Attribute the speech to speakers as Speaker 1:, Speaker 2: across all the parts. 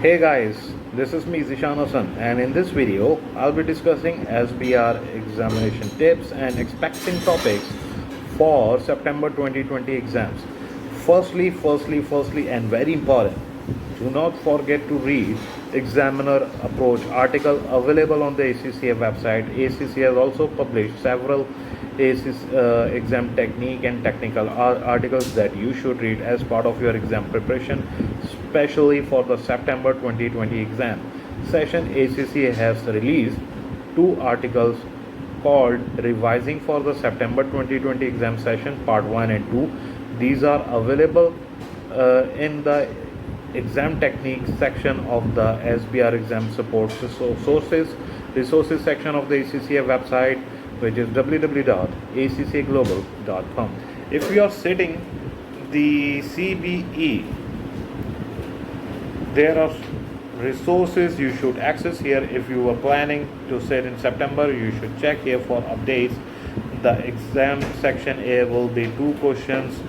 Speaker 1: Hey guys, this is me Zishan Hassan, and in this video I'll be discussing SBR examination tips and expecting topics for September 2020 exams. Firstly, and very important, do not forget to read Examiner Approach article available on the ACCA website. ACCA has also published several exam technique and technical articles that you should read as part of your exam preparation, especially for the September 2020 exam session. ACCA has released two articles called Revising for the September 2020 exam session Part 1 and 2. These are available in the exam technique section of the SBR exam support resources section of the ACCA website, which is www.accglobal.com. If you are sitting the CBE, there are resources you should access here. If you are planning to sit in September, you should check here for updates. The exam section A will be 2 questions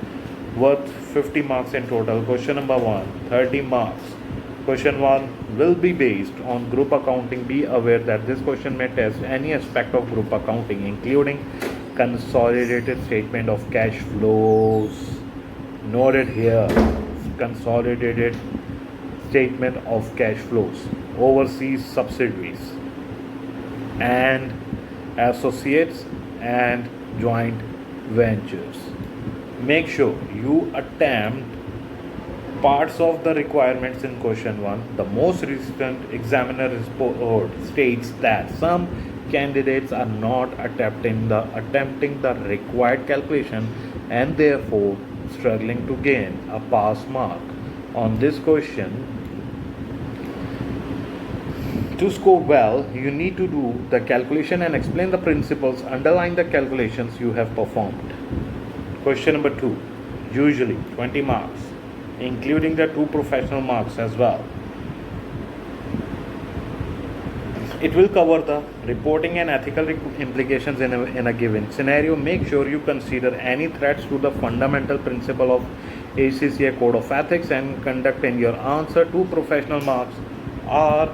Speaker 1: worth 50 marks in total. Question number 1, 30 marks. Question 1 will be based on group accounting. Be aware that this question may test any aspect of group accounting, including consolidated statement of cash flows. Noted here, consolidated statement of cash flows, overseas subsidiaries and associates and joint ventures. Make sure you attempt parts of the requirements in question 1. The most recent examiner report states that some candidates are not attempting the required calculation and therefore struggling to gain a pass mark on this question. To score well, you need to do the calculation and explain the principles underlying the calculations you have performed. Question number 2, usually 20 marks, including the 2 professional marks as well. It will cover the reporting and ethical implications in a given scenario. Make sure you consider any threats to the fundamental principle of ACCA Code of Ethics and Conduct in your answer. 2 professional marks are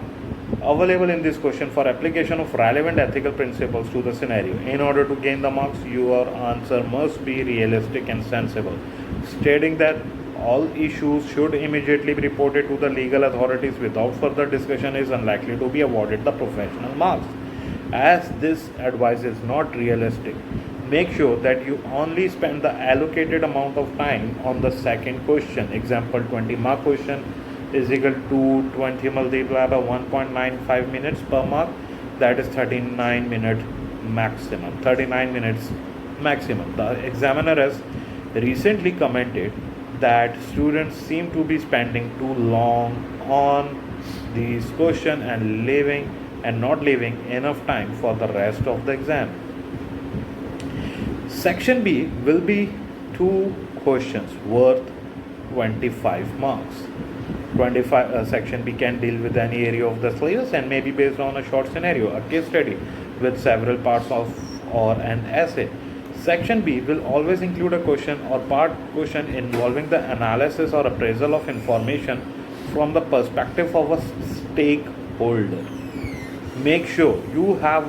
Speaker 1: available in this question for application of relevant ethical principles to the scenario. In order to gain the marks, your answer must be realistic and sensible, stating that all issues should immediately be reported to the legal authorities without further discussion is unlikely to be awarded the professional marks. As this advice is not realistic, make sure that you only spend the allocated amount of time on the second question. Example, 20 mark question is equal to 20 multiplied by 1.95 minutes per mark, that is 39 minutes maximum. The examiner has recently commented that students seem to be spending too long on these questions and not leaving enough time for the rest of the exam. Section B will be 2 questions worth 25 marks. Section B can deal with any area of the syllabus and may be based on a short scenario, a case study with several parts or an essay. Section B will always include a question or part question involving the analysis or appraisal of information from the perspective of a stakeholder. Make sure you have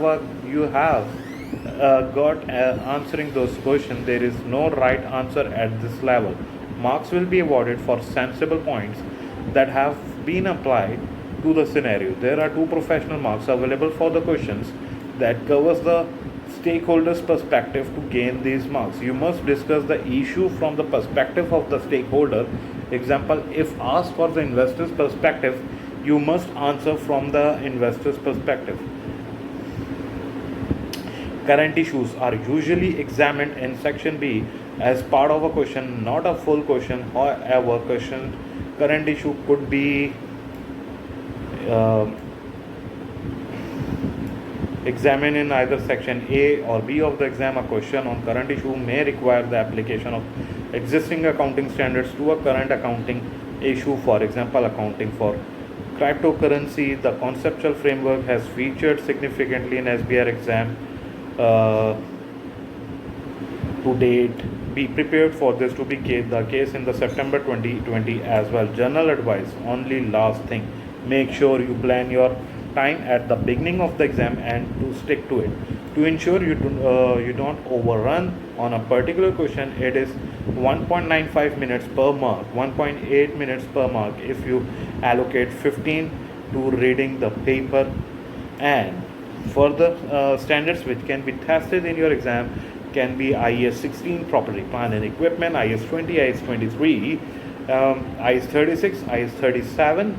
Speaker 1: got answering those questions. There is no right answer at this level. Marks will be awarded for sensible points that have been applied to the scenario. There are 2 professional marks available for the questions that covers the stakeholders' perspective. To gain these marks, you must discuss the issue from the perspective of the stakeholder. Example, if asked for the investor's perspective, you must answer from the investor's perspective. Current issues are usually examined in section B as part of a question, not a full question. However, current issue could be examined in either section A or B of the exam. A question on current issue may require the application of existing accounting standards to a current accounting issue. For example, accounting for cryptocurrency. The conceptual framework has featured significantly in SBR exam to date. Be prepared for this to be the case in the September 2020 as well. General advice, only last thing, Make sure you plan your time at the beginning of the exam and to stick to it. To ensure you don't overrun on a particular question, it is 1.95 minutes per mark, 1.8 minutes per mark if you allocate 15 to reading the paper. And further standards which can be tested in your exam can be IAS 16 property plan and equipment, IAS 20, IAS 23, IAS 36, IAS 37,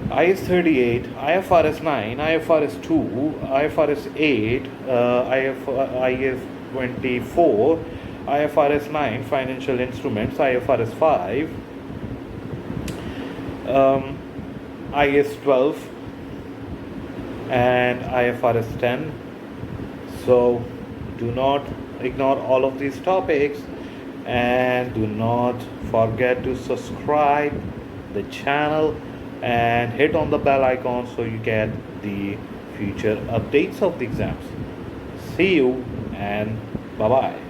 Speaker 1: IAS 38, IFRS 9, IFRS 2, IFRS 8, IAS 24, IFRS 9 financial instruments, IFRS 5, IAS 12, and IFRS 10. So do not ignore all of these topics, and do not forget to subscribe the channel and hit on the bell icon so you get the future updates of the exams. See you and bye bye.